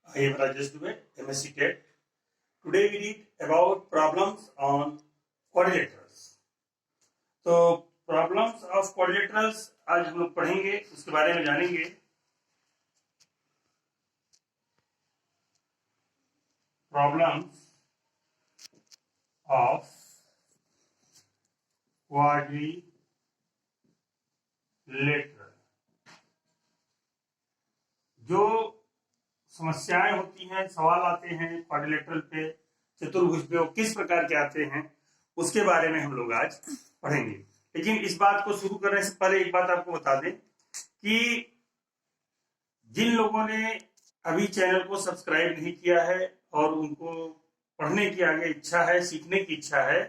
I am Rajesh Dubey, MSc TET. Today we read about problems on quadrilaterals. तो problems of quadrilaterals आज हम लोग पढ़ेंगे, उसके बारे में जानेंगे। प्रॉब्लम्स ऑफ क्वाड्रिलेटरल, जो समस्याएं होती हैं, सवाल आते हैं क्वाड्रिलेटरल पे, चतुर्भुज पे, वो किस प्रकार के आते हैं उसके बारे में हम लोग आज पढ़ेंगे। लेकिन इस बात को शुरू करने से पहले एक बात आपको बता दें कि जिन लोगों ने अभी चैनल को सब्सक्राइब नहीं किया है और उनको पढ़ने की आगे इच्छा है, सीखने की इच्छा है,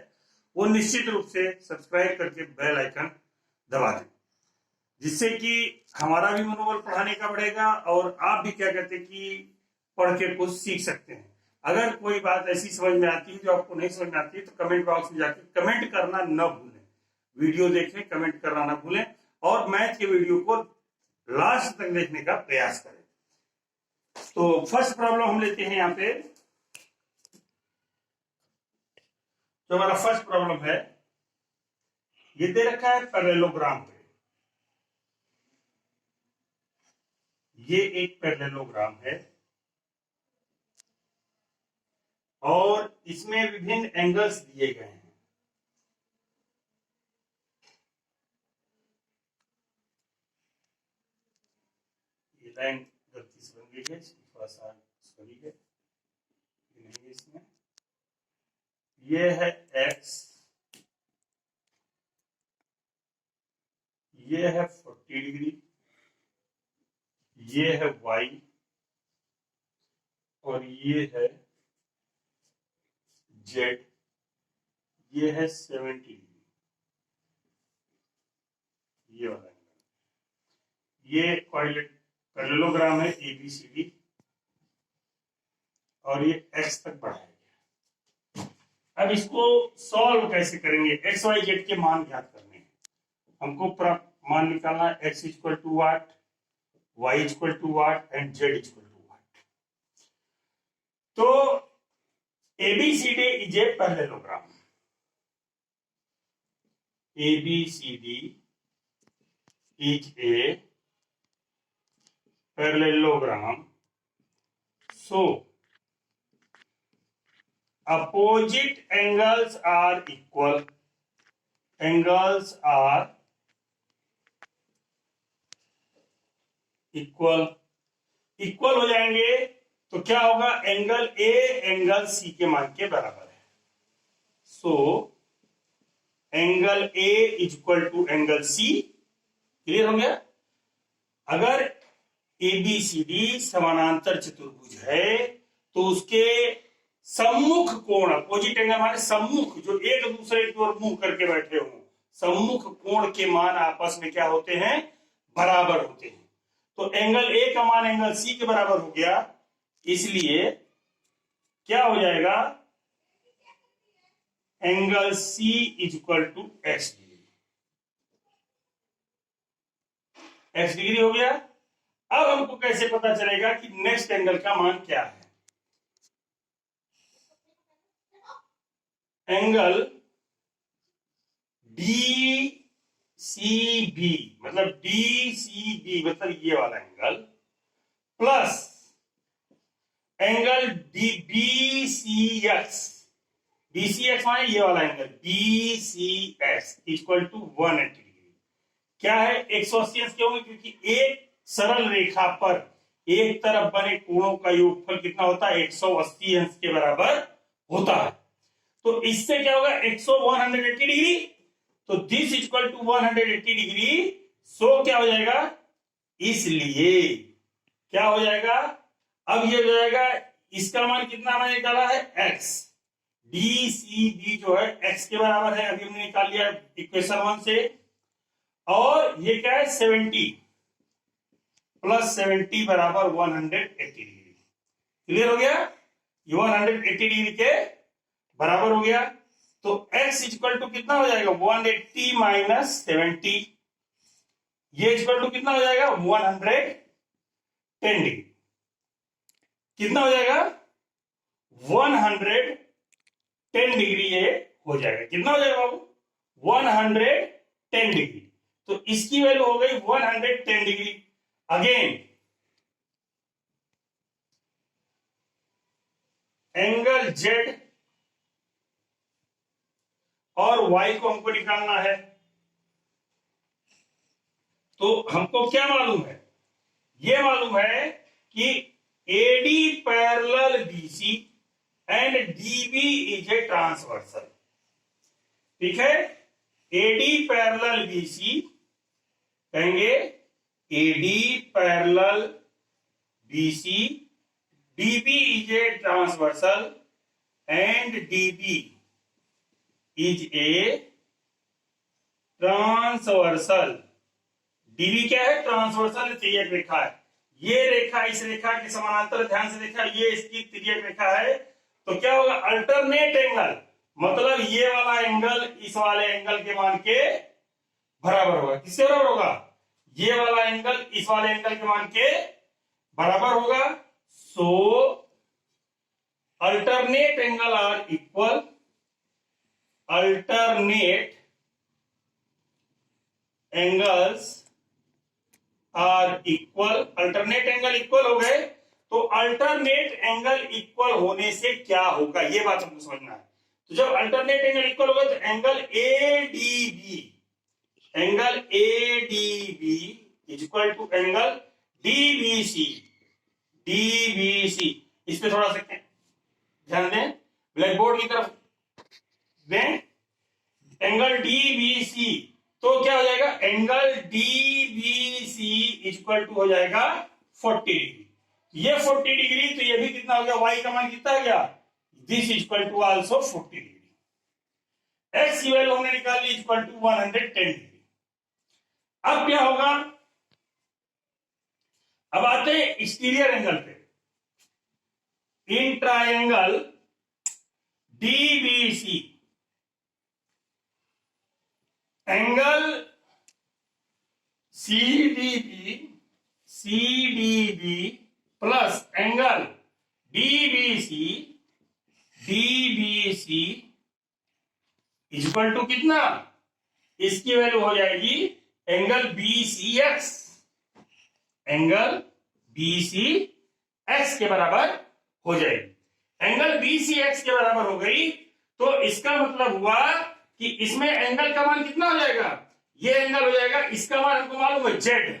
वो निश्चित रूप से सब्सक्राइब करके बेल आइकन दबा दें, जिससे कि हमारा भी मनोबल पढ़ाने का बढ़ेगा और आप भी क्या कहते हैं कि पढ़ के कुछ सीख सकते हैं। अगर कोई बात ऐसी समझ में आती है जो आपको नहीं समझ में आती है तो कमेंट बॉक्स में जाके कमेंट करना न भूलें। वीडियो देखें, कमेंट करना न भूलें और मैथ के वीडियो को लास्ट तक देखने का प्रयास करें। तो फर्स्ट प्रॉब्लम हम लेते हैं यहाँ पे। जो हमारा फर्स्ट प्रॉब्लम है, ये दे रखा है पैरेललोग्राम पे। ये एक पैरेललोग्राम है और इसमें विभिन्न एंगल्स दिए गए हैं। ये लाइन गलती से बन गई है, थोड़ा सा सही है, नहीं है इसमें। ये है x, ये है 40 डिग्री, ये है y और ये है z, ये है 70 डिग्री। ये वाला ये पैरेललोग्राम है ABCD और ये x तक बढ़ाया गया। अब इसको सॉल्व कैसे करेंगे? x y z के मान ज्ञात करने हैं हमको। मान निकालना है x equal to what, y equal to what and z equal to what. तो ABCD is a parallelogram. ABCD is a parallelogram. So, opposite angles are equal. Angles are equal. Equal हो जाएंगे तो क्या होगा? एंगल ए एंगल सी के मान के बराबर है। So angle A is equal to angle C. Clear हो गया? अगर एबीसीडी समानांतर चतुर्भुज है तो उसके सम्मुख कोण, अपोजिट एंगल माने सम्मुख, जो एक दूसरे की ओर मुंह करके बैठे हों, सम्मुख कोण के मान आपस में क्या होते हैं? बराबर होते हैं। तो एंगल ए का मान एंगल सी के बराबर हो गया, इसलिए क्या हो जाएगा? Angle C is equal to X degree. X degree हो गया। अब हमको कैसे पता चलेगा कि नेक्स्ट एंगल का मान क्या है? एंगल DCB, मतलब DCB मतलब ये वाला angle, plus angle BCX, BCX माने ये वाला angle BCX equal to 180 degree. क्या है? 180 अंश क्यों? क्योंकि एक सरल रेखा पर एक तरफ बने कोणों का योगफल कितना होता है? 180 अंश के बराबर होता है। तो इससे क्या होगा? 180 डिग्री, तो दिस इक्वल टू 180 डिग्री। सो क्या हो जाएगा? इसलिए क्या हो जाएगा? अब ये हो जाएगा, इसका मान कितना मैंने निकाला है? x। DCB जो है x के बराबर है, अभी हमने निकाल लिया इक्वेशन 1 से। और ये क्या है? 70 प्लस 70 बराबर 180 डिग्री। क्लियर हो गया? ये 180 डिग्री के बराबर हो गया। तो x इक्वल टू कितना हो जाएगा? 180 माइनस 70। ये इक्वल टू कितना हो जाएगा? 110 डिग्री। कितना हो जाएगा 110 डिग्री ये हो जाएगा। कितना हो जाएगा बाबू 110 डिग्री। तो इसकी वैल्यू हो गई 110 डिग्री। अगेन एंगल जेड और वाई को हमको निकालना है। तो हमको क्या मालूम है, ये मालूम है कि AD parallel BC and DB is a transversal. ठीक है, एडी पैरेलल बीसी कहेंगे AD parallel BC, DB is a transversal and DB is a transversal. DB क्या है, ट्रांसवर्सल तिर्यक रेखा है। ये रेखा इस रेखा के समानांतर, ध्यान से देखा, ये इसकी तिर्यक रेखा है। तो क्या होगा, अल्टरनेट एंगल, मतलब ये वाला एंगल इस वाले एंगल के मान के बराबर होगा। किससे बराबर होगा, ये वाला एंगल इस वाले एंगल के मान के बराबर होगा। So alternate angle are equal, alternate angles are equal. Alternate angle equal हो गए, तो अल्टरनेट एंगल इक्वल होने से क्या होगा, ये बात हमको समझना है। तो जब अल्टरनेट एंगल इक्वल होगा तो angle ADB, angle ADB is equal to angle DBC, DBC. इस पे थोड़ा सा ध्यान दें, ब्लैक बोर्ड की तरफ दें। एंगल डीबीसी, तो क्या हो जाएगा, एंगल डीबीसी इक्वल टू हो जाएगा 40 डिग्री। ये 40 डिग्री, तो ये भी कितना हो गया, वाई का मान कितना आ गया, this equal to also 40 degree. X की वैल्यू हमने निकाल ली इक्वल टू 110 डिग्री। अब क्या होगा, अब आते हैं एक्सटीरियर एंगल पे। In triangle DBC angle CDB, CDB plus angle DBC, DBC equal to कितना, इसकी वैल्यू हो जाएगी एंगल बीसीएक्स, एंगल बीसीएक्स के बराबर हो जाएगी। एंगल बीसीएक्स के बराबर हो गई, तो इसका मतलब हुआ कि इसमें एंगल का मान कितना हो जाएगा, ये एंगल हो जाएगा, इसका मान हमको मालूम है जेड,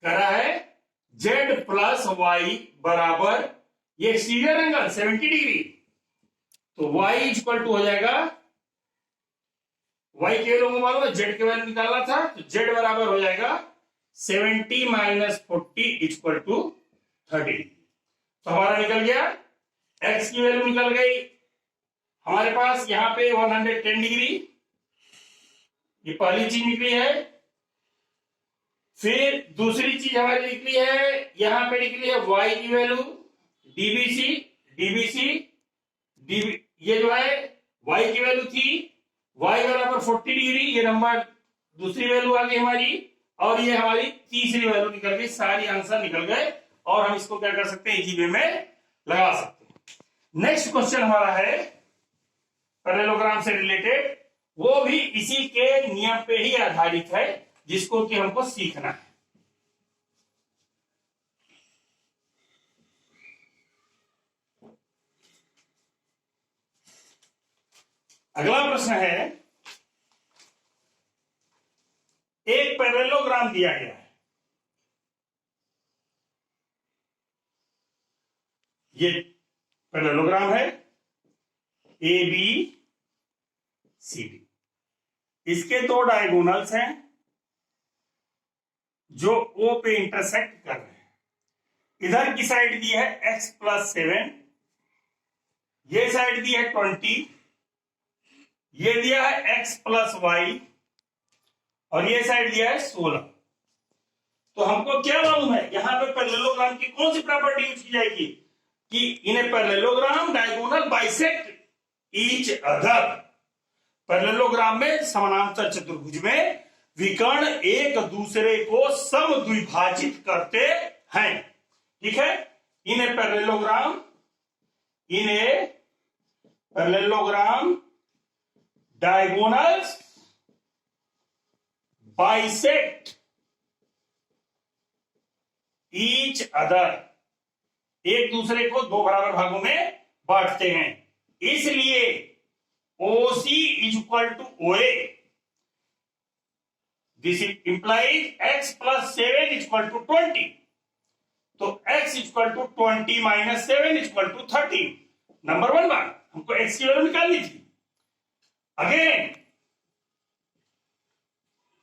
करा है जेड प्लस वाई बराबर ये एक्सटीरियर एंगल 70 डिग्री। तो वाई इक्वल टू हो जाएगा, वाई के वैल्यू मालूम है, जेड के वैल्यू निकालना था, तो जेड बराबर हो जाएगा 70 माइनस 40 इक्वल टू 30। तो हमारा निकल गया, एक्स की वैल्यू निकल गई हमारे पास यहां पे 110 डिग्री, ये पहली चीज निकली है। फिर दूसरी चीज हमारी निकली है, यहां पे निकली है वाई की वैल्यू डीबीसी, डीबीसी डीबी, ये जो है वाई की वैल्यू थी, वाई बराबर 40 डिग्री, ये नंबर दूसरी वैल्यू आ गई हमारी, और ये हमारी तीसरी वैल्यू निकल गई। सारी आंसर निकल गए, और हम इसको क्या कर सकते हैं, इजी वे में लगा सकते हैं। नेक्स्ट क्वेश्चन हमारा है पैरेललोग्राम से रिलेटेड, वो भी इसी के नियम पे ही आधारित है, जिसको कि हमको सीखना है। अगला प्रश्न है, एक पैरेललोग्राम दिया गया है, ये पैरेललोग्राम है ए बी सी डी, इसके दो डायगोनल्स हैं जो ओ पे इंटरसेक्ट कर रहे हैं। इधर की साइड दी है x प्लस 7, ये साइड दी है 20, ये दिया है x प्लस वाई, और ये साइड दिया है 16। तो हमको क्या मालूम है, यहां पे पैरेललोग्राम की कौन सी प्रॉपर्टी यूज की जाएगी, कि in a parallelogram diagonal bisect each other. Parallelogram में समानांतर चतुर्भुज में विकर्ण एक दूसरे को समद्विभाजित करते हैं। ठीक है, in a parallelogram diagonals bisect each other, एक दूसरे को दो बराबर भागों में बांटते हैं, इसलिए OC is equal to OA। This implies x plus 7 is equal to 20, तो x is equal to 20 minus 7 is equal to 13। Number 1 बात, हमको x की वैल्यू निकालनी थी। Again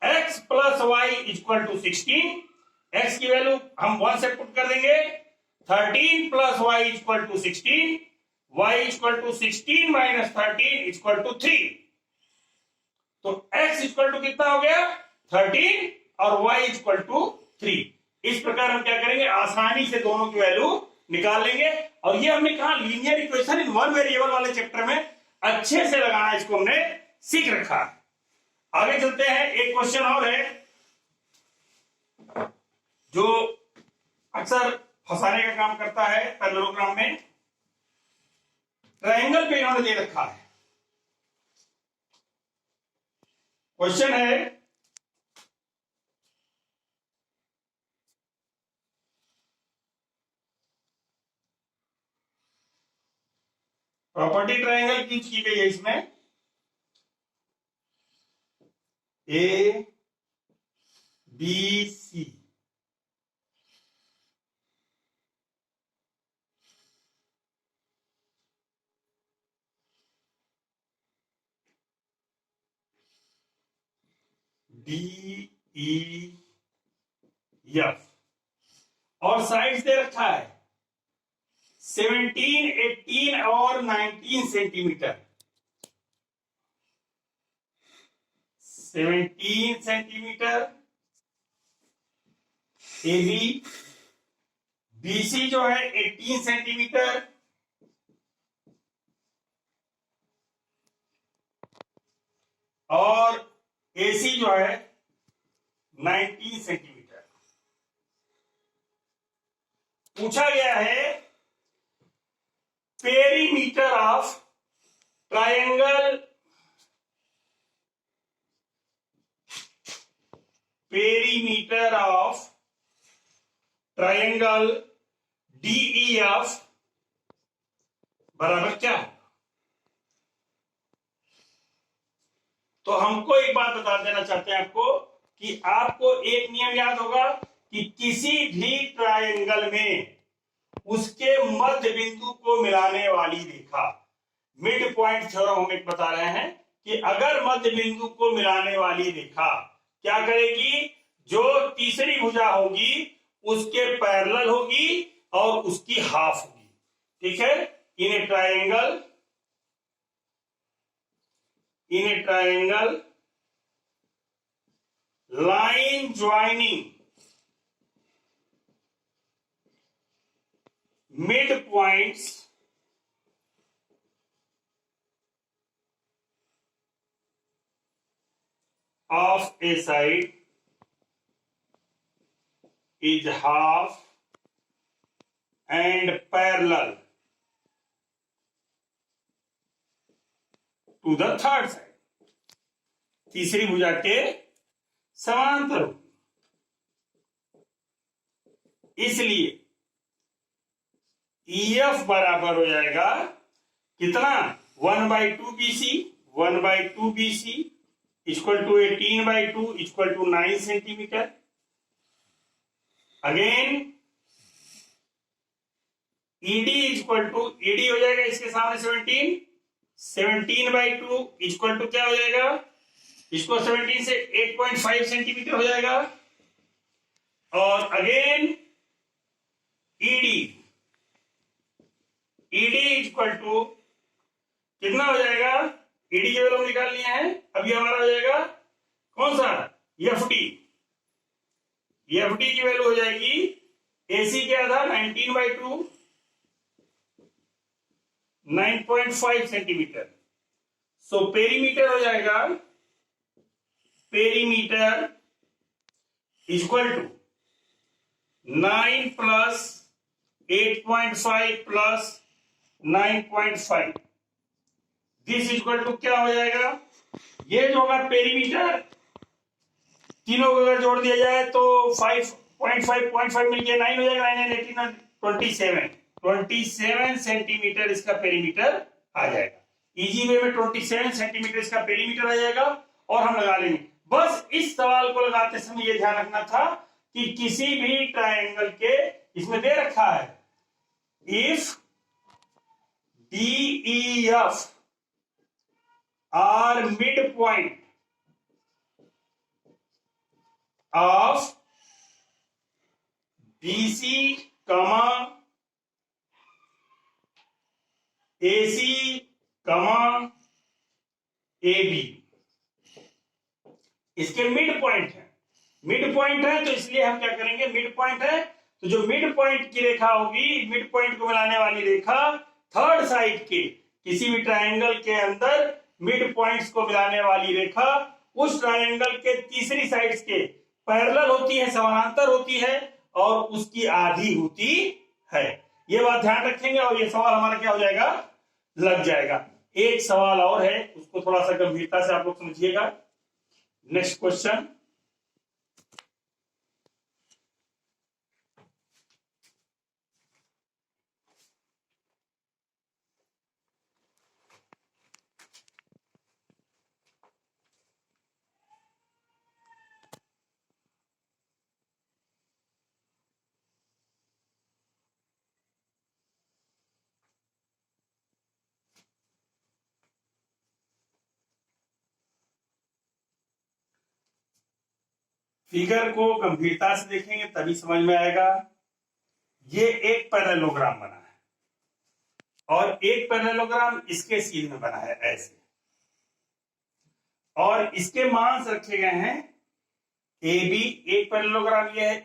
x plus y is equal to 16, x की value हम 1 से put कर देंगे, 13 plus y is equal to 16, y is equal to 16 minus 13 is equal to 3। तो x इक्वल टू कितना हो गया 13 और y इज इक्वल टू 3। इस प्रकार हम क्या करेंगे, आसानी से दोनों की वैल्यू निकाल लेंगे। और ये हमने कहा linear equation in one variable वाले चैप्टर में अच्छे से लगाना, इसको हमने सीख रखा। आगे चलते हैं, एक क्वेश्चन और है जो अक्सर फंसाने का काम करता है पैरेललोग्राम में। ट्रायंगल पे इन्होंने दे रखा है, क्वेश्चन है प्रॉपर्टी ट्रायंगल यूज की गई है इसमें, A B C, D E F, और साइड्स दे रखा है 17, 18 और 19 centimetre. 17 centimetre A B, BC जो है 18 सेंटीमीटर, और एसी जो है 19 सेंटीमीटर। पूछा गया है perimeter of triangle, perimeter of triangle DEF बराबर क्या होगा। तो हमको एक बात बता देना चाहते हैं आपको कि आपको एक नियम याद होगा कि किसी भी ट्रायंगल में उसके मध्य बिंदु को मिलाने वाली रेखा, मिड पॉइंट थ्योरम हम एक बता रहे हैं कि अगर मध्य बिंदु को मिलाने वाली रेखा क्या करेगी, जो तीसरी भुजा होगी उसके पैरेलल होगी और उसकी हाफ होगी। ठीक है, in a triangle line joining midpoints of a side is half and parallel to the third side, तीसरी भुजा के समांतर होगी। इसलिए EF बराबर हो जाएगा कितना, 1/2 BC, 1/2 BC equal to 18/2 equal to 9 centimetre. Again ED equal to, ED हो जाएगा इसके सामने 17, 17/2 इक्वल टू क्या हो जाएगा, इसको 17 से 8.5 सेंटीमीटर हो जाएगा। और अगेन ED इक्वल टू कितना हो जाएगा, ED की वैल्यू निकाल लिया है, अभी हमारा हो जाएगा कौन सा, FD की वैल्यू हो जाएगी, AC क्या था 19/2, 9.5 सेंटीमीटर। सो पेरीमीटर हो जाएगा, perimeter equal to 9 plus 8.5 plus 9.5 this equal to क्या हो जाएगा, ये जो होगा पेरीमीटर, तीनों को अगर जोड़ दिया जाए तो 5.5 मिल गया, 9 हो जाएगा, 9 and 18 27 सेंटीमीटर इसका पेरीमीटर आ जाएगा। इजी वे में 27 सेंटीमीटर इसका पेरीमीटर आ जाएगा और हम लगा लेंगे। बस इस सवाल को लगाते समय ये ध्यान रखना था कि किसी भी ट्रायंगल के, इसमें दे रखा है if DEF are mid point of BC, AC, AB इसके मिड पॉइंट है। मिड पॉइंट है तो इसलिए हम क्या करेंगे, मिड पॉइंट है तो जो मिड पॉइंट की रेखा होगी, मिड पॉइंट को मिलाने वाली रेखा थर्ड साइड के किसी भी ट्रायंगल के अंदर मिड पॉइंट्स को मिलाने वाली रेखा उस ट्रायंगल के तीसरी साइड्स के पैरेलल होती है, समानांतर होती है और उसकी आधी होती है। ये बात ध्यान रखेंगे और ये सवाल हमारा क्या हो जाएगा, लग जाएगा। एक सवाल और है, उसको थोड़ा सा गंभीरता से आप लोग समझिएगा। नेक्स्ट क्वेश्चन, फिगर को गंभीरता से देखेंगे तभी समझ में आएगा। ये एक पैरेललोग्राम बना है और एक पैरेललोग्राम इसके सीध में बना है ऐसे, और इसके मांस रखे गए हैं AB, एक पैरेललोग्राम ये है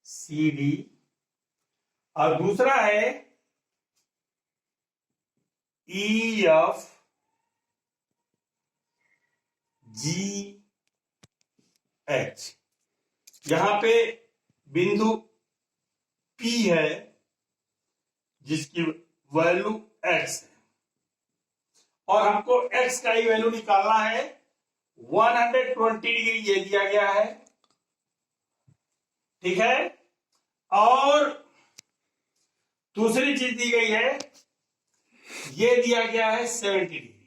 ABCD और दूसरा है EFGH। यहां पे बिंदु P है जिसकी वैल्यू x है और हमको x का ही वैल्यू निकालना है। 120 डिग्री ये दिया गया है, ठीक है, और दूसरी चीज दी गई है, ये दिया गया है 70 डिग्री।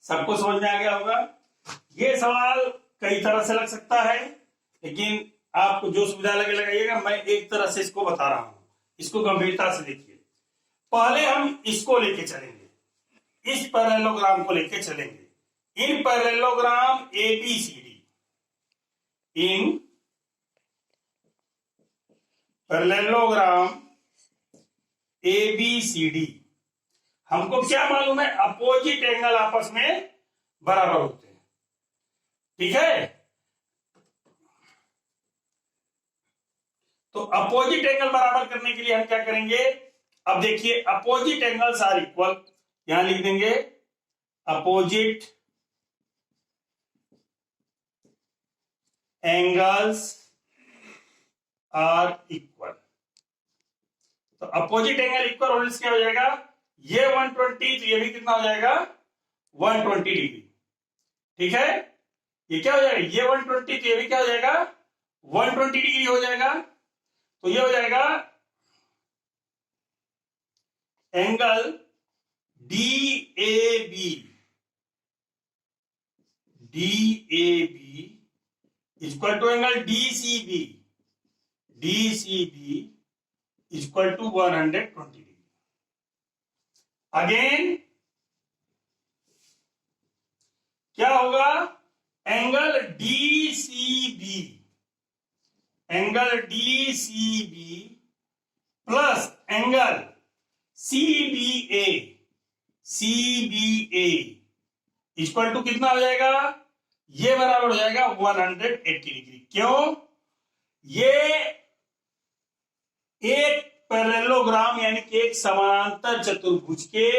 सबको समझ में आ गया होगा। ये सवाल कई तरह से लग सकता है, लेकिन आपको जो सुविधा लगे लगाइएगा। मैं एक तरह से इसको बता रहा हूं, इसको गंभीरता से देखिए। पहले हम इसको लेके चलेंगे, इस पैरेललोग्राम को लेके चलेंगे। इन पैरेललोग्राम ABCD, इन पैरेललोग्राम ABCD हमको क्या मालूम है, अपोजिट एंगल आपस में बराबर होते हैं, ठीक है। तो अपोजिट एंगल बराबर करने के लिए हम क्या करेंगे, अब देखिए अपोजिट एंगल्स आर इक्वल, यहां लिख देंगे अपोजिट एंगल्स आर इक्वल। तो अपोजिट एंगल इक्वल होने से क्या हो जाएगा, ये 120 तो ये भी कितना हो जाएगा 120 डिग्री, ठीक है। ये क्या हो जाएगा, ये 120 तो ये भी क्या हो जाएगा 120 डिग्री हो जाएगा। तो ये हो जाएगा angle DAB equal to angle DCB equal to 120 degree. Again क्या होगा, angle DCB plus angle CBA equal to कितना हो जाएगा, ये बराबर हो जाएगा 180 डिग्री। क्यों, ये एक पैरेललोग्राम यानी कि एक समानांतर चतुर्भुज के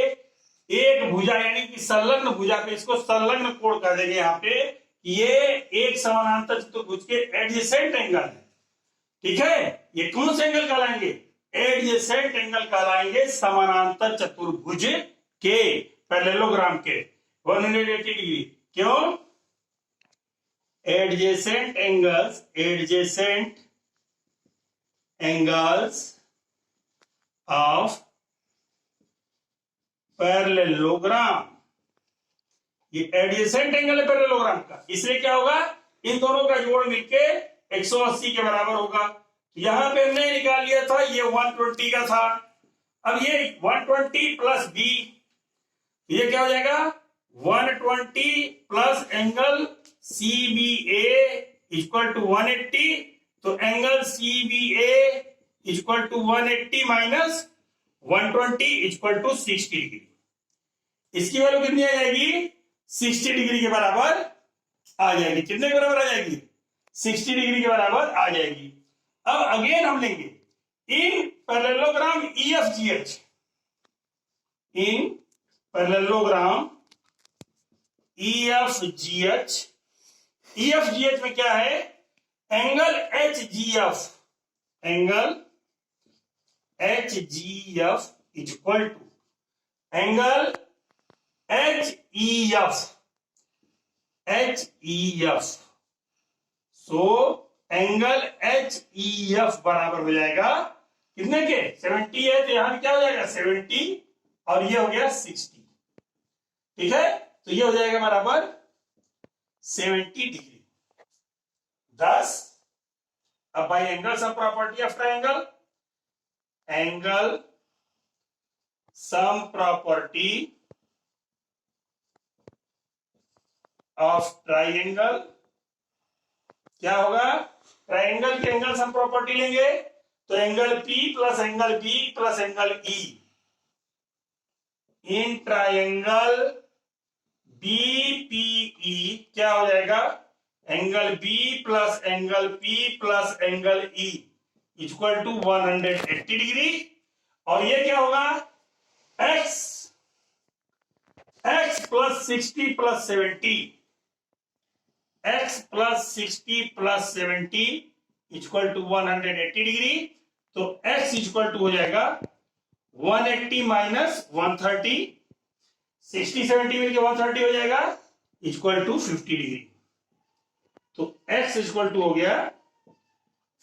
एक भुजा यानी कि संलग्न भुजा पे, इसको संलग्न कोण कह देंगे यहाँ पे, ये एक समानांतर चतुर्भुज के एडजेसेंट एंगल है। ठीक है, ये कौन से एंगल कहलाएंगे? एडजेसेंट एंगल कहलाएंगे समानांतर चतुर्भुज के, पैरेललोग्राम के 180 डिग्री। क्यों? एडजेसेंट एंगल्स ऑफ पैरेललोग्राम, ये एडजेसेंट एंगल है पैरेललोग्राम का, इसलिए क्या होगा, इन दोनों का जोड़ मिलके 180 के बराबर होगा। यहां पे हमने निकाल लिया था, ये 120 का था। अब ये 120 प्लस बी, ये क्या हो जाएगा, 120 plus angle CBA equal to 180, तो angle CBA equal to 180 minus 120 equal to 60 degree. इसकी वैल्यू कितनी आ जाएगी? 60 डिग्री के बराबर आ जाएगी। कितने के बराबर आ जाएगी? 60 डिग्री के बराबर आ जाएगी। अब अगेन हम लेंगे in parallelogram EFGH, in parallelogram EFGH, EFGH में क्या है, angle HGF, angle HGF equal to angle HEF, so angle HEF बराबर हो जाएगा कितने के? 70 है, तो यहां क्या हो जाएगा 70, और ये हो गया 60। ठीक है, तो ये हो जाएगा बराबर 70 डिग्री। thus अब by angle sum property of triangle, angle sum property of triangle क्या होगा, ट्रायंगल के एंगल सम प्रॉपर्टी लेंगे, तो angle P plus angle B plus angle E, in triangle BPE क्या हो जाएगा, angle B plus angle P plus angle E equal to 180 degree. और ये क्या होगा, x plus 60 plus 70, x plus 60 plus 70 equal to 180 degree. तो x equal to हो जाएगा 180 माइनस 130, 60 70 मिलकर 130 हो जाएगा इक्वल टू 50 डिग्री। तो x इक्वल टू हो गया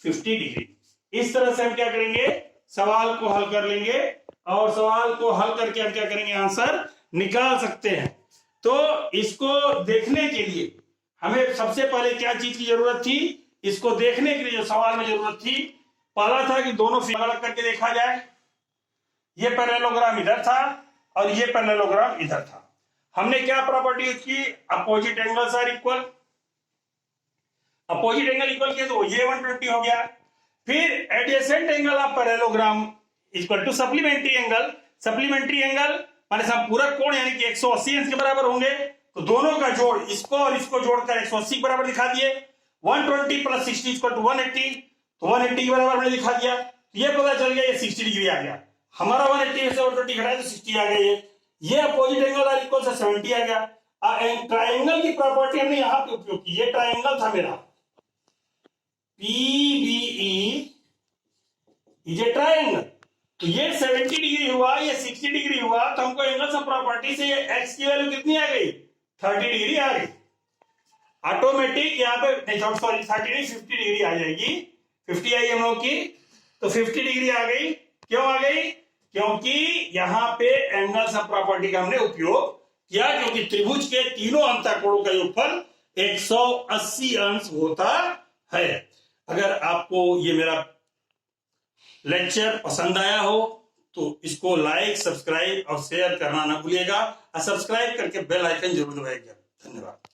50 डिग्री। इस तरह से हम क्या करेंगे, सवाल को हल कर लेंगे, और सवाल को हल करके हम क्या करेंगे, आंसर निकाल सकते हैं। तो इसको देखने के लिए हमें सबसे पहले क्या चीज की जरूरत थी, इसको देखने के लिए जो सवाल में जरूरत थी, पहला था कि दोनों फिगर अलग करके देखा जाए। ये पैरेललोग्राम इधर था और ये पैरेललोग्राम इधर था। हमने क्या प्रॉपर्टी यूज की, opposite angles are equal, opposite angle equal किया तो ये 120 हो गया। फिर adjacent angle of parallelogram equal to supplementary angle, supplementary angle माने सब पूरा कोण यानी कि 180 अंश के बराबर होंगे, तो दोनों का जोड़, इसको और इसको जोड़कर 180 के बराबर दिखा दिए। 120 प्लस 60 इक्वल टू 180, तो 180 के बराबर हमने दिखा दिया। तो ये पता चल गया ये 60 डिग्री आ गया हमारा, 180 से 120 घटाए तो 60 आ गया। ये अपोजिट एंगल आर इक्वल से 70 आ गया। ट्रायंगल की प्रॉपर्टी हमने यहां पे उपयोग की। ये ट्रायंगल था मेरा PBE इज ए ट्रायंगल, तो ये 70 डिग्री हुआ, ये 60 डिग्री हुआ, तो हमको एंगल सम प्रॉपर्टी से ये x की वैल्यू कितनी आ गई, 30 डिग्री आ गई ऑटोमेटिक। यहाँ पे नहीं, सॉरी 30 नहीं 50 डिग्री आ जाएगी, 50 आई हम लोग की, तो 50 डिग्री आ गई। क्यों आ गई, क्योंकि यहाँ पे एंगल सम प्रॉपर्टी का हमने उपयोग किया, क्योंकि त्रिभुज के तीनों अंतःकोणों का योगफल 180 अंश होता है। अगर आपको ये मेरा लेक्चर पसंद आया हो तो इसको लाइक, सब्सक्राइब और शेयर करना ना भूलिएगा, और सब्सक्राइब करके बेल आइकन जरूर दबाइएगा। धन्यवाद।